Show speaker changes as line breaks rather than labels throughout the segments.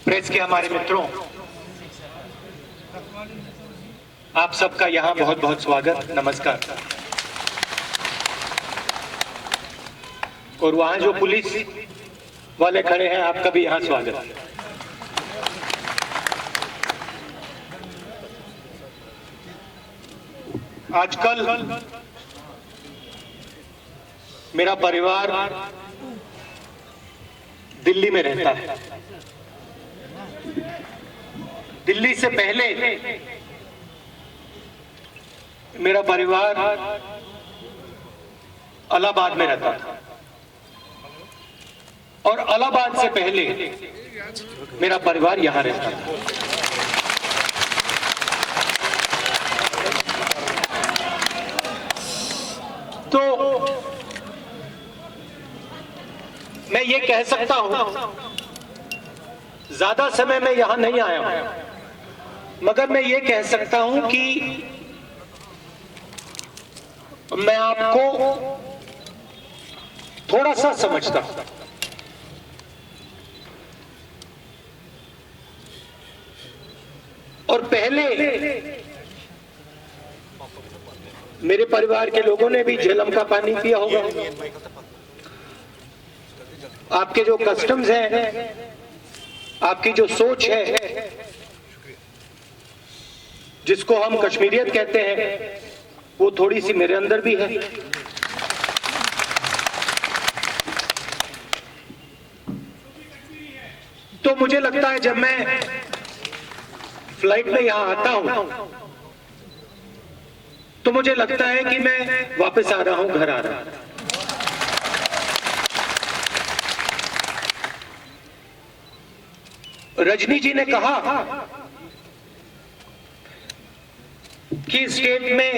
Press के हमारे मित्रों, आप सबका यहाँ बहुत बहुत स्वागत, नमस्कार। और वहाँ जो पुलिस वाले खड़े हैं, आपका भी यहाँ स्वागत। आजकल मेरा परिवार दिल्ली में रहता है। दिल्ली से पहले मेरा परिवार इलाहाबाद में रहता था और इलाहाबाद से पहले मेरा परिवार यहां रहता था। तो मैं ये कह सकता हूं, ज्यादा समय में यहां नहीं आया हूं, मगर मैं ये कह सकता हूं कि मैं आपको थोड़ा सा समझता हूं। और पहले मेरे परिवार के लोगों ने भी झेलम का पानी पिया होगा। आपके जो कस्टम्स हैं, आपकी जो सोच है, जिसको हम कश्मीरियत कहते हैं, वो थोड़ी सी मेरे अंदर भी है। तो मुझे लगता है जब मैं फ्लाइट में यहां आता हूं तो मुझे लगता है कि मैं वापस आ रहा हूं, घर आ रहा हूं। रजनी जी ने कहा कि स्टेट में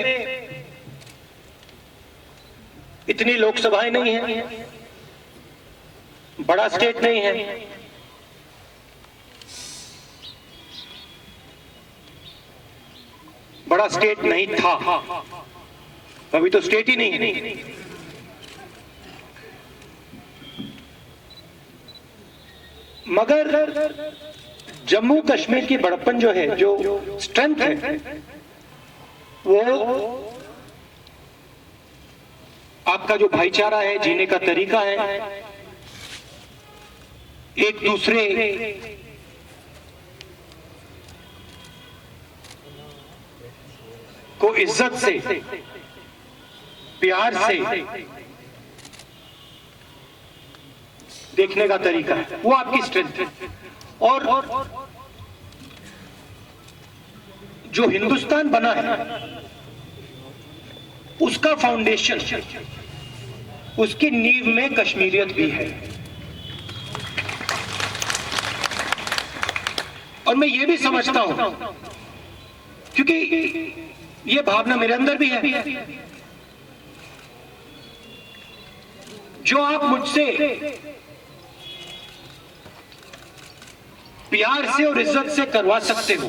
इतनी लोकसभाएं नहीं हैं, बड़ा स्टेट नहीं है। बड़ा स्टेट नहीं था, अभी तो स्टेट ही नहीं है। मगर जम्मू कश्मीर की बड़प्पन जो है, जो स्ट्रेंथ है, वो आपका जो भाईचारा है, जीने का तरीका है, एक दूसरे को इज्जत से, प्यार से देखने का तरीका है, वो आपकी स्ट्रेंथ है। और जो हिंदुस्तान बना है, उसका फाउंडेशन, उसकी नींव में कश्मीरियत भी है। और मैं ये भी समझता हूं, क्योंकि ये भावना मेरे अंदर भी है, जो आप मुझसे प्यार से और इज्जत से करवा सकते हो,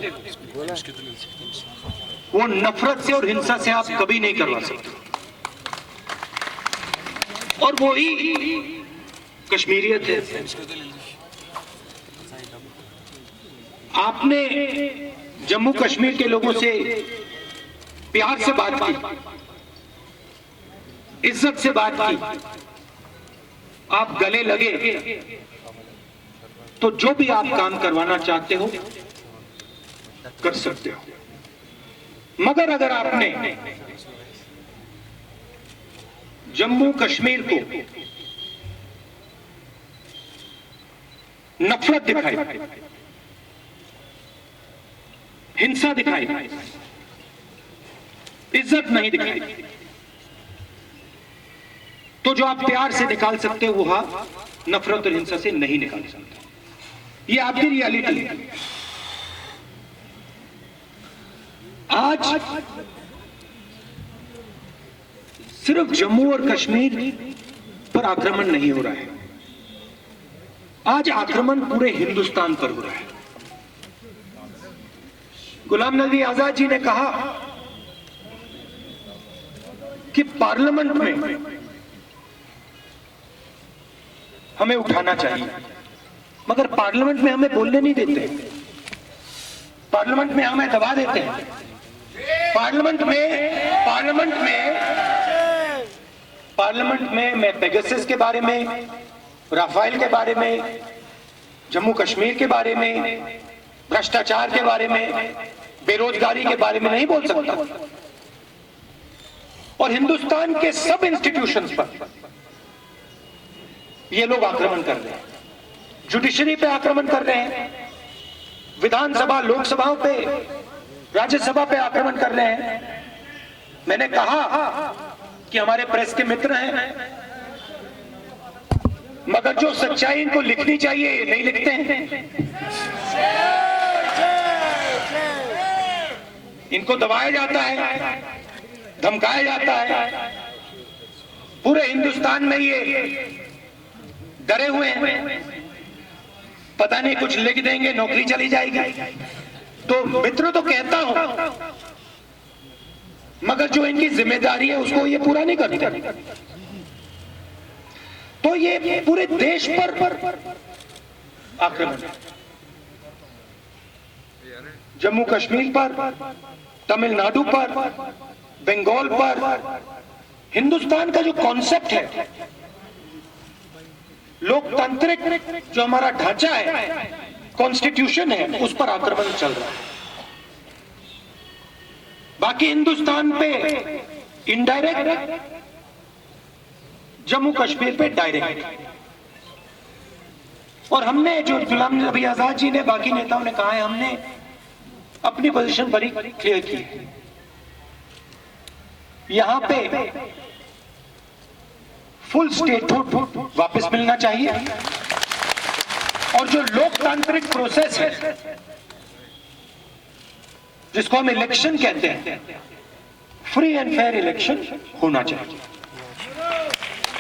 वो नफरत से और हिंसा से आप कभी नहीं करवा सकते। और वो ही कश्मीरियत है। आपने जम्मू कश्मीर के लोगों से प्यार से बात की, इज्जत से बात की, आप गले लगे, तो जो भी आप काम करवाना चाहते हो कर सकते हो। मगर अगर आपने जम्मू कश्मीर को नफरत दिखाई, हिंसा दिखाई, इज्जत नहीं दिखाई, तो जो आप प्यार से निकाल सकते हो, वो नफरत और हिंसा से नहीं निकाल सकते। ये आपकी रियलिटी है। आज सिर्फ जम्मू और कश्मीर पर आक्रमण नहीं हो रहा है, आज आक्रमण पूरे हिंदुस्तान पर हो रहा है। गुलाम नबी आजाद जी ने कहा कि पार्लियामेंट में हमें उठाना चाहिए, मगर पार्लियामेंट में हमें बोलने नहीं देते, पार्लियामेंट में हमें दबा देते हैं। पार्लियामेंट में मैं पेगासस के बारे में, राफेल के बारे में, जम्मू कश्मीर के बारे में, भ्रष्टाचार के बारे में, बेरोजगारी के बारे में नहीं बोल सकता। और हिंदुस्तान के सब इंस्टीट्यूशंस पर ये लोग आक्रमण कर रहे हैं, जुडिशरी पे आक्रमण कर रहे हैं, विधानसभा, लोकसभाओं पे, राज्यसभा पे आक्रमण कर रहे हैं। मैंने कहा कि हमारे प्रेस के मित्र हैं, मगर जो सच्चाई इनको लिखनी चाहिए ये नहीं लिखते हैं। इनको दबाया जाता है, धमकाया जाता है। पूरे हिंदुस्तान में ये डरे हुए हैं, पता नहीं कुछ लिख देंगे नौकरी चली जाएगी। तो मित्रों, तो कहता हूं, मगर जो इनकी जिम्मेदारी है उसको ये पूरा नहीं करते। तो ये पूरे देश पर आक्रमण, जम्मू कश्मीर पर, तमिलनाडु पर, बंगाल पर, हिंदुस्तान का जो कॉन्सेप्ट है, लोकतांत्रिक जो हमारा ढांचा है, कॉन्स्टिट्यूशन है, उस पर आक्रमण चल रहा है। बाकी हिंदुस्तान पे इनडायरेक्ट, जम्मू कश्मीर पे डायरेक्ट। और हमने, जो गुलाम नबी आजाद जी ने, बाकी नेताओं ने कहा है, हमने अपनी पोजीशन बड़ी क्लियर की है। यहां पे फुल स्टेटहुड वापस मिलना चाहिए, और जो लोकतांत्रिक प्रोसेस है, जिसको हम इलेक्शन कहते हैं, फ्री एंड फेयर इलेक्शन होना चाहिए।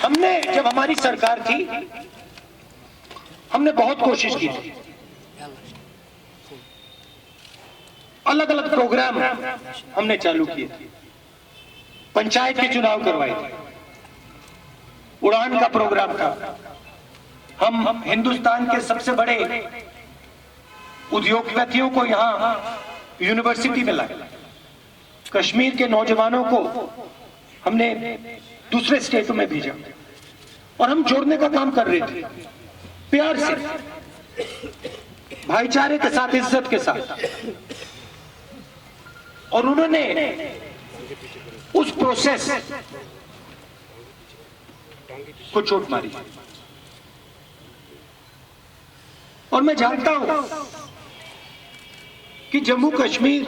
हमने, जब हमारी सरकार थी, हमने बहुत कोशिश की थी, अलग अलग प्रोग्राम हमने चालू किए थे, पंचायत के चुनाव करवाए थे, उड़ान का प्रोग्राम था। हम हिंदुस्तान के सबसे बड़े उद्योगपतियों को यहां यूनिवर्सिटी में लाए, कश्मीर के नौजवानों को हमने दूसरे स्टेटों में भेजा, और हम जोड़ने का काम कर रहे थे, प्यार से, भाईचारे के साथ, इज्जत के साथ। और उन्होंने उस प्रोसेस को चोट मारी। और मैं जानता हूं कि जम्मू कश्मीर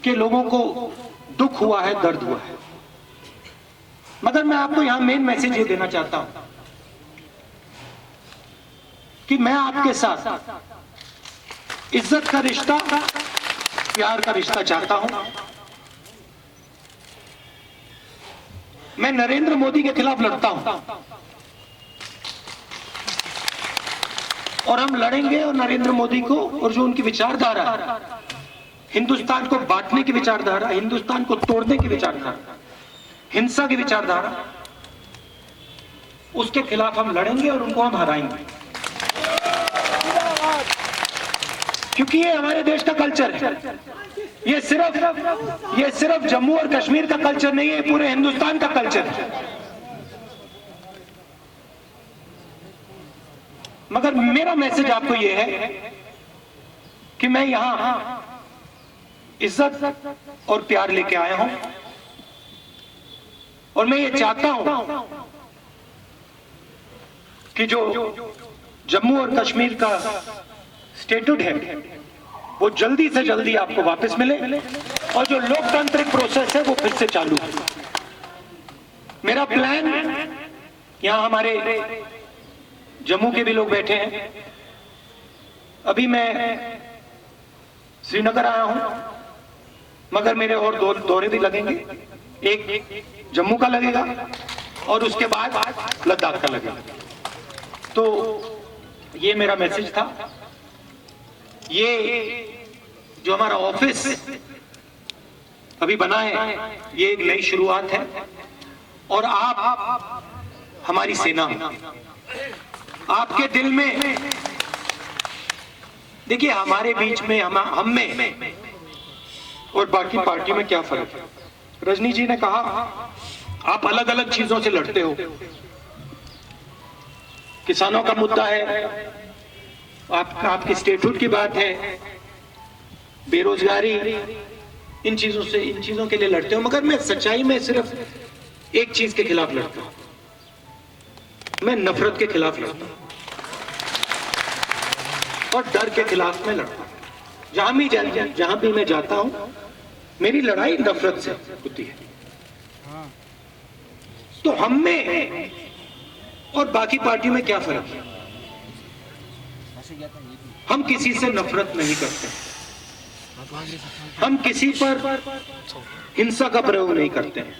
के लोगों को दुख हुआ है, दर्द हुआ है, मगर मैं आपको यहां मेन मैसेज ये देना चाहता हूं कि मैं आपके साथ इज्जत का रिश्ता, प्यार का रिश्ता चाहता हूं। मैं नरेंद्र मोदी के खिलाफ लड़ता हूं, और हम लड़ेंगे, और नरेंद्र मोदी को, और जो उनकी विचारधारा, हिंदुस्तान को बांटने की विचारधारा, हिंदुस्तान को तोड़ने की विचारधारा, हिंसा की विचारधारा, उसके खिलाफ हम लड़ेंगे और उनको हम हराएंगे। क्योंकि ये हमारे देश का कल्चर है। ये सिर्फ जम्मू और कश्मीर का कल्चर नहीं है, पूरे हिंदुस्तान का कल्चर है। मगर मेरा मैसेज आपको ये है कि मैं यहां इज्जत और प्यार लेके आया हूं, और मैं ये चाहता हूं कि जो जम्मू और कश्मीर का स्टेटहुड है वो जल्दी से जल्दी आपको वापस मिले, और जो लोकतांत्रिक प्रोसेस है वो फिर से चालू हो। मेरा प्लान, यहां हमारे जम्मू के भी लोग बैठे हैं, अभी मैं श्रीनगर आया हूं, मगर मेरे और दो दौरे भी लगेंगे, एक जम्मू का लगेगा और उसके बाद लद्दाख का लगेगा। तो ये मेरा मैसेज था। ये जो हमारा ऑफिस अभी बना है, ये एक नई शुरुआत है, और आप हमारी सेना, आपके दिल में देखिए हमारे बीच में हम में और बाकी पार्टी में क्या फर्क है। रजनी जी ने कहा आप अलग अलग चीजों से लड़ते हो, किसानों का मुद्दा है, आपकी स्टेटहुड की बात है, बेरोजगारी, इन चीजों के लिए लड़ते हो, मगर मैं सच्चाई में सिर्फ एक चीज के खिलाफ लड़ता हूं, मैं नफरत के खिलाफ लड़ता हूं और डर के खिलाफ मैं लड़ता हूं। जहां भी मैं जाता हूं मेरी लड़ाई नफरत से होती है। तो हम में और बाकी पार्टियों में क्या फर्क है? हम किसी से नफरत नहीं करते, हम किसी पर हिंसा का प्रयोग नहीं करते हैं,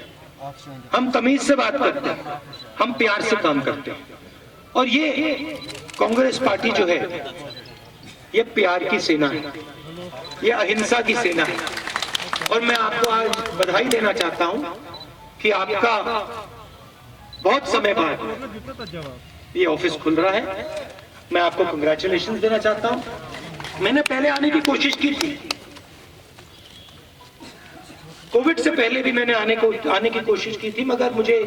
हम तमीज से बात करते हैं, हम प्यार से काम करते हैं। और ये कांग्रेस पार्टी जो है ये प्यार की सेना है, ये अहिंसा की सेना है। और मैं आपको आज बधाई देना चाहता हूं कि आपका बहुत समय बाद ये ऑफिस खुल रहा है। मैं आपको कंग्रेचुलेशन देना चाहता हूं। मैंने पहले आने की कोशिश की थी, कोविड से पहले भी मैंने आने की कोशिश की थी, मगर मुझे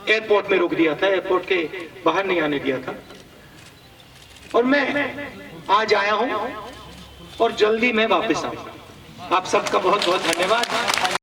एयरपोर्ट में रोक दिया था, एयरपोर्ट के बाहर नहीं आने दिया था। और मैं आज आया हूं और जल्दी मैं वापस आऊंगा। आप सबका बहुत बहुत धन्यवाद।